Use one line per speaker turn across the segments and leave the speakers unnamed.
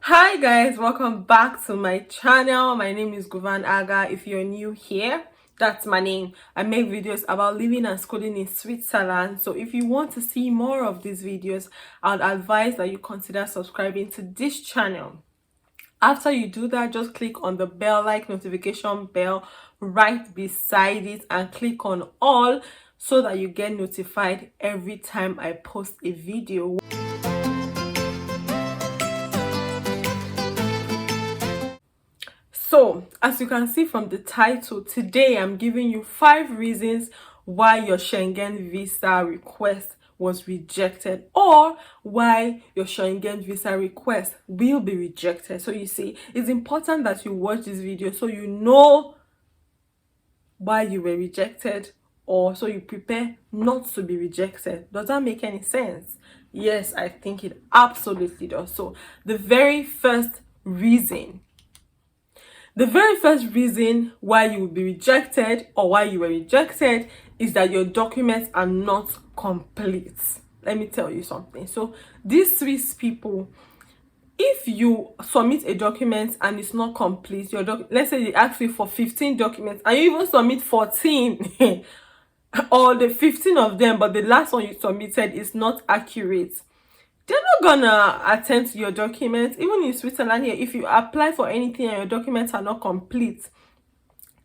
Hi guys, welcome back to my channel. My name is Aga. If you're new here, that's my name. I make videos about living and schooling in Switzerland. So if you want to see more of these videos, I'd advise that you consider subscribing to this channel. After you do that, just click on the bell, like notification bell right beside it, and click on all so that you get notified every time I post a video. So, as you can see from the title, today I'm giving you 5 reasons why your Schengen visa request was rejected, or why your Schengen visa request will be rejected. So you see, it's important that you watch this video so you know why you were rejected, or so you prepare not to be rejected. Does that make any sense? Yes, I think it absolutely does. So the very first reason why you will be rejected, or why you were rejected, is that your documents are not complete. Let me tell you something. So these 3 people, if you submit a document and it's not complete, let's say they ask you for 15 documents and you even submit 14 or the 15 of them, but the last one you submitted is not accurate, they're not gonna attend to your documents. Even in Switzerland here, if you apply for anything and your documents are not complete,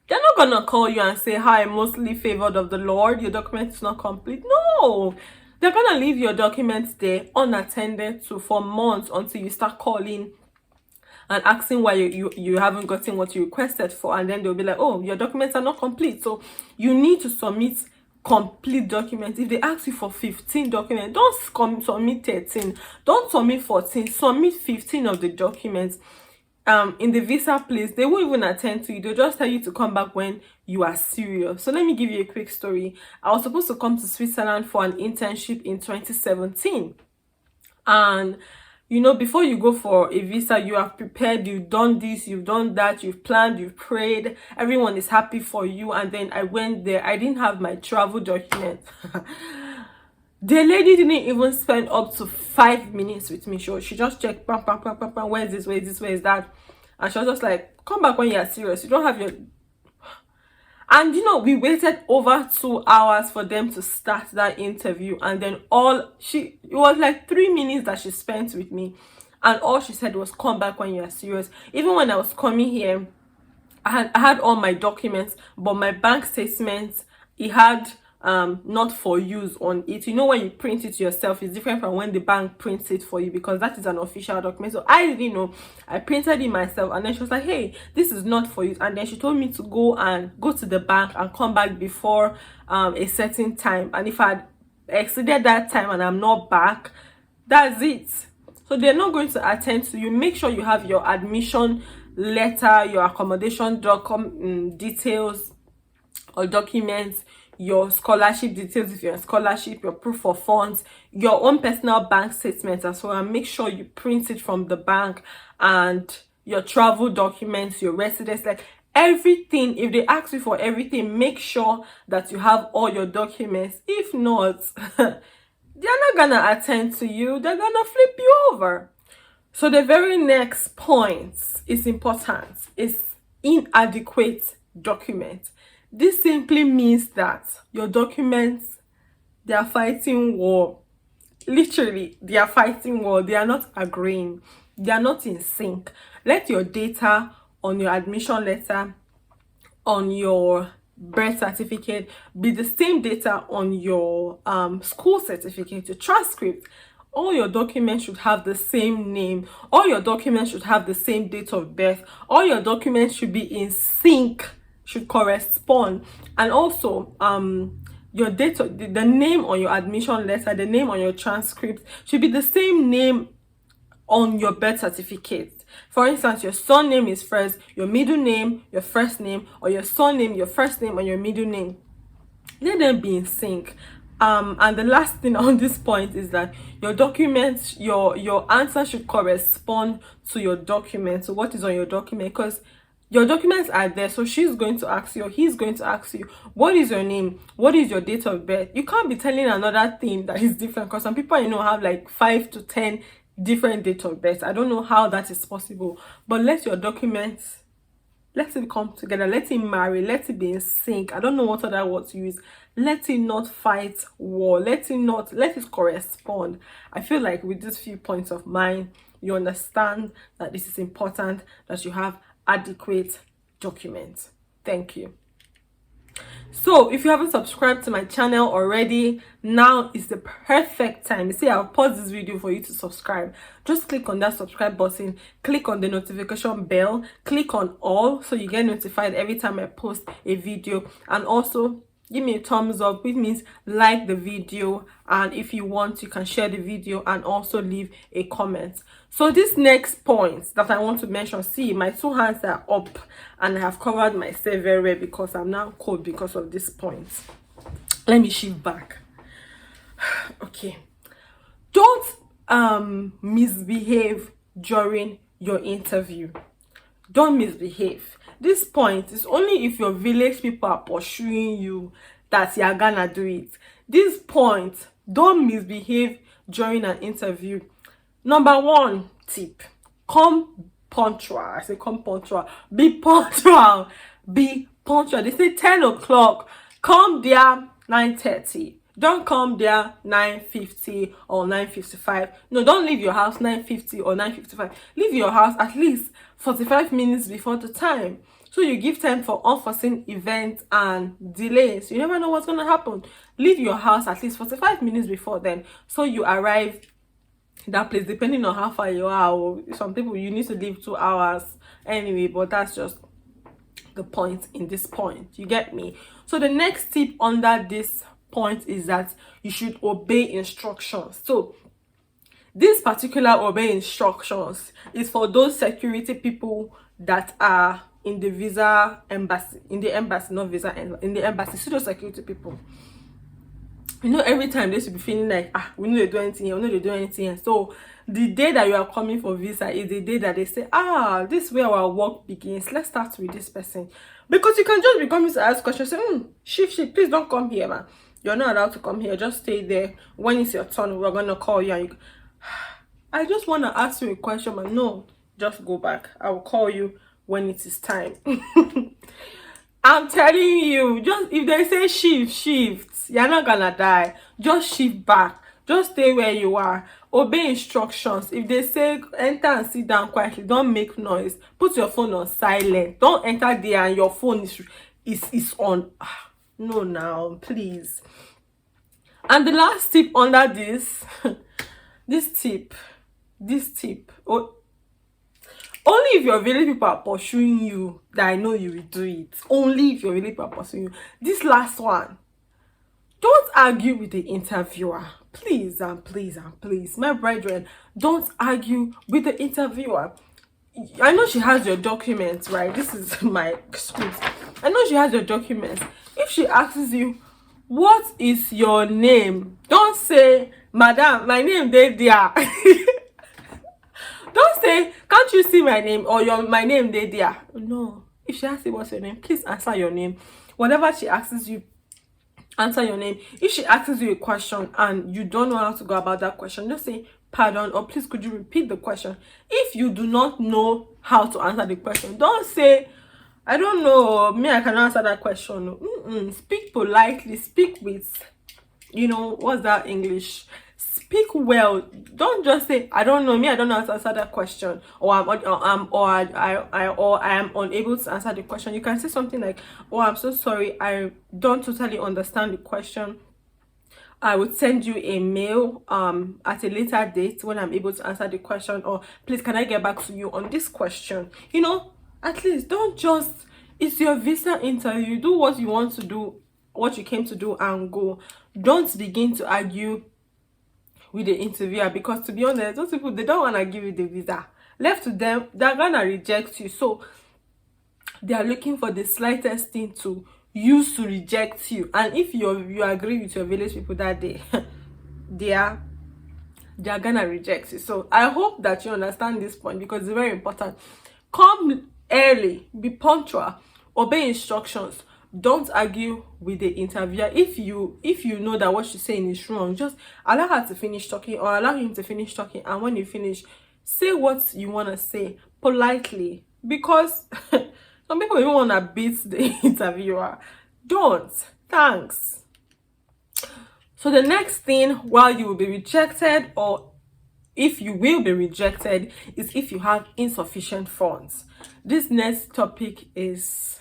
they're not gonna call you and say, "Hi, mostly favored of the Lord, your document is not complete." No, they're gonna leave your documents there unattended to for months until you start calling and asking why you haven't gotten what you requested for, and then they'll be like, "Oh, your documents are not complete." So you need to submit complete documents. If they ask you for 15 documents, don't submit 13, don't submit 14, submit 15 of the documents. In the visa place, they won't even attend to you. They'll just tell you to come back when you are serious. So let me give you a quick story. I was supposed to come to Switzerland for an internship in 2017, and before you go for a visa, you have prepared, you've done this, you've done that, you've planned, you've prayed, everyone is happy for you. And then I went there, I didn't have my travel document. The lady didn't even spend up to 5 minutes with me. She just checked, bam, bam, bam, bam, bam, where is this, where is this, where is that? And she was just like, "Come back when you're serious. You don't have your..." And we waited over 2 hours for them to start that interview, and then it was like 3 minutes that she spent with me, and all she said was, "Come back when you are serious." Even when I was coming here, I had all my documents, but my bank statements, it had not for use on it. When you print it yourself, it's different from when the bank prints it for you, because that is an official document. So I didn't know. I printed it myself, and then she was like, "Hey, this is not for you." And then she told me to go to the bank and come back before a certain time, and if I exceeded that time and I'm not back, that's it. So they're not going to attend to you. Make sure you have your admission letter, your accommodation details or documents, your scholarship details if you're in scholarship, your proof of funds, your own personal bank statements as well, and make sure you print it from the bank, and your travel documents, your residence, like everything. If they ask you for everything, make sure that you have all your documents. If not, they're not gonna attend to you, they're gonna flip you over. So the very next point is important, is inadequate document. This simply means that your documents, they are fighting war. Literally, they are fighting war. They are not agreeing. They are not in sync. Let your data on your admission letter, on your birth certificate, be the same data on your school certificate, your transcript. All your documents should have the same name. All your documents should have the same date of birth. All your documents should be in sync, should correspond. And also your date of the name on your admission letter, the name on your transcript should be the same name on your birth certificate. For instance, your surname is first, your middle name, your first name, or your surname, your first name, and your middle name. Let them be in sync. And the last thing on this point is that your documents, your answer should correspond to your document. So what is on your document? Because your documents are there, so she's going to ask you, or he's going to ask you, what is your name, what is your date of birth? You can't be telling another thing that is different, because some people have like 5 to 10 different date of birth. I don't know how that is possible, but let your documents, let it come together, let it marry, let it be in sync. I don't know what other word to use. Let it not fight war, let it correspond. I feel like with these few points of mine, you understand that this is important, that you have adequate documents. Thank you. So if you haven't subscribed to my channel already, now is the perfect time. You see, I'll pause this video for you to subscribe. Just click on that subscribe button, click on the notification bell, click on all so you get notified every time I post a video, and also give me a thumbs up, which means like the video, and if you want, you can share the video and also leave a comment. So this next point that I want to mention, see, my two hands are up and I have covered myself very well because I'm now cold because of this point. Let me shift back. Okay, don't misbehave during your interview. Don't misbehave. This point is only if your village people are pursuing you that you're gonna do it. This point, don't misbehave during an interview. Number one tip, come punctual. I say come punctual. Be punctual. Be punctual. They say 10 o'clock. Come there 9:30. Don't come there 9:50 or 9:55. No, don't leave your house 9:50 or 9:55. Leave your house at least 45 minutes before the time, so you give time for unforeseen events and delays. You never know what's going to happen. Leave your house at least 45 minutes before then, so you arrive that place, depending on how far you are. Or some people, you need to leave 2 hours anyway, but that's just the point in this point. You get me? So the next tip under this point is that you should obey instructions. So this particular obey instructions is for those security people that are in the visa embassy, in the embassy, not visa, in the embassy. So those security people, you know, every time they should be feeling like, we know they do anything here, we know they do anything here. So the day that you are coming for visa is the day that they say, this is where our work begins. Let's start with this person. Because you can just be coming to ask questions, say, shift, please don't come here, man. You're not allowed to come here. Just stay there. When it's your turn, we're gonna call you. And I just want to ask you a question, but no, just go back. I will call you when it is time. I'm telling you, just if they say shift, you're not gonna die. Just shift back. Just stay where you are. Obey instructions. If they say enter and sit down quietly, don't make noise. Put your phone on silent. Don't enter there and your phone is on. No, now, please. And the last tip under this, this tip, only if your village people are pursuing you, that I know you will do it. Only if your village people are pursuing you. This last one, don't argue with the interviewer. Please and please and please, my brethren, don't argue with the interviewer. I know she has your documents, right? This is my script. I know she has your documents. If she asks you, what is your name? Don't say, madam, my name is there. Don't say, can't you see my name, or my name is there. No. If she asks you what's your name, please answer your name. Whatever she asks you, answer your name. If she asks you a question and you don't know how to go about that question, just say, pardon, or please could you repeat the question. If you do not know how to answer the question, don't say, I don't know, me, I cannot answer that question. Speak politely, speak with, what's that English? Speak well. Don't just say, I don't know, me, I don't know how to answer that question, or I am unable to answer the question. You can say something like, I'm so sorry, I don't totally understand the question. I would send you a mail at a later date when I'm able to answer the question, or please can I get back to you on this question. At least don't just, it's your visa interview. Do what you want to do, what you came to do, and go. Don't begin to argue with the interviewer, because to be honest, those people, they don't want to give you the visa. Left to them, they're gonna reject you. So they are looking for the slightest thing to use to reject you. And if you agree with your village people that day, they are gonna reject you. So I hope that you understand this point, because it's very important. Come early, be punctual, obey instructions, Don't argue with the interviewer. If you know that what she's saying is wrong, just allow her to finish talking, or allow him to finish talking, and when you finish, say what you want to say politely, because some people even want to beat the interviewer. Don't. Thanks. So the next thing, while you will be rejected, or if you will be rejected, is if you have insufficient funds. This next topic is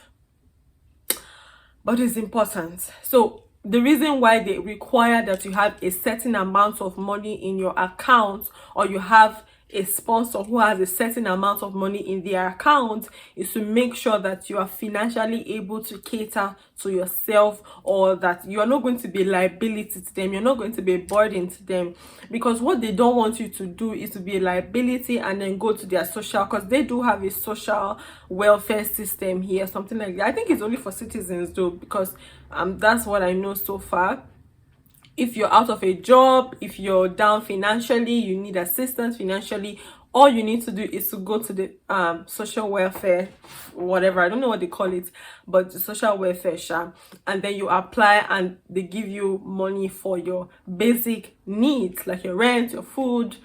important. So the reason why they require that you have a certain amount of money in your account, or you have a sponsor who has a certain amount of money in their account, is to make sure that you are financially able to cater to yourself, or that you are not going to be a liability to them, you're not going to be a burden to them. Because what they don't want you to do is to be a liability and then go to their social, because they do have a social welfare system here, something like that. I think it's only for citizens though, because that's what I know so far. If you're out of a job, if you're down financially, you need assistance financially, all you need to do is to go to the social welfare, whatever, I don't know what they call it, but the social welfare and then you apply, and they give you money for your basic needs, like your rent, your food,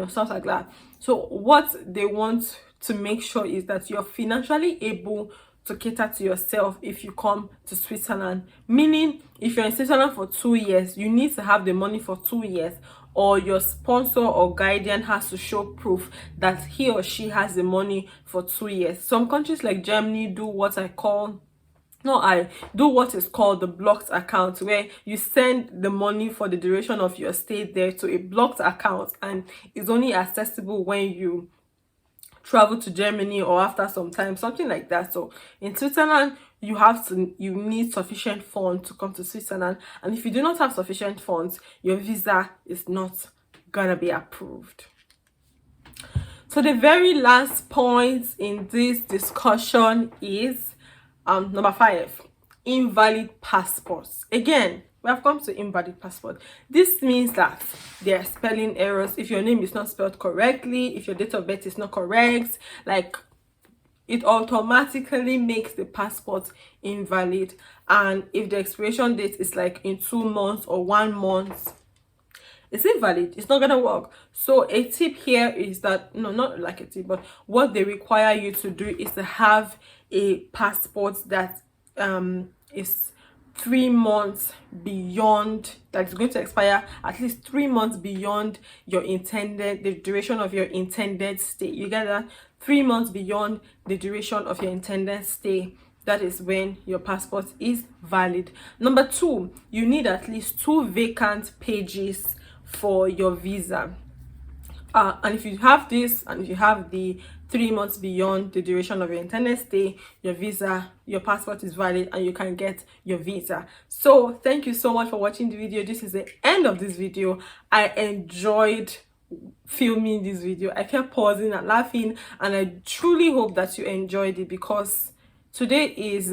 stuff like that. So what they want to make sure is that you're financially able to cater to yourself if you come to Switzerland. Meaning, if you're in Switzerland for 2 years, you need to have the money for 2 years, or your sponsor or guardian has to show proof that he or she has the money for 2 years. Some countries like Germany do what is called the blocked account, where you send the money for the duration of your stay there to a blocked account, and it's only accessible when you travel to Germany or after some time, something like that. So in Switzerland, you need sufficient funds to come to Switzerland, and if you do not have sufficient funds, your visa is not gonna be approved. So the very last point in this discussion is number 5, invalid passports. Again, we have come to invalid passport. This means that there are spelling errors. If your name is not spelled correctly, if your date of birth is not correct, like, it automatically makes the passport invalid. And if the expiration date is like in 2 months or 1 month, it's invalid. It's not gonna work. So a tip here is that, no, not like a tip, but what they require you to do is to have a passport that is 3 months beyond, that's going to expire at least 3 months beyond the duration of your intended stay. You get that? 3 months beyond the duration of your intended stay. That is when your passport is valid. Number 2, you need at least 2 vacant pages for your visa. And if you have this, and if you have the 3 months beyond the duration of your intended stay, your passport is valid, and you can get your visa. So thank you so much for watching the video. This is the end of this video. I enjoyed filming this video. I kept pausing and laughing, and I truly hope that you enjoyed it, because today is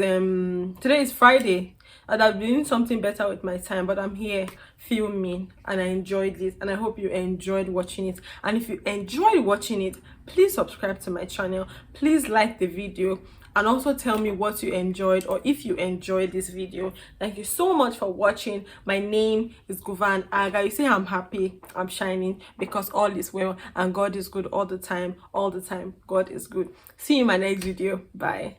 Friday, and I've been doing something better with my time, but I'm here filming, and I enjoyed this, and I hope you enjoyed watching it. And if you enjoyed watching it, please subscribe to my channel, please like the video, and also tell me what you enjoyed, or if you enjoyed this video. Thank you so much for watching. My name is Guvan Aga. You see, I'm happy, I'm shining, because all is well, and God is good all the time. God is good. See you in my next video. Bye.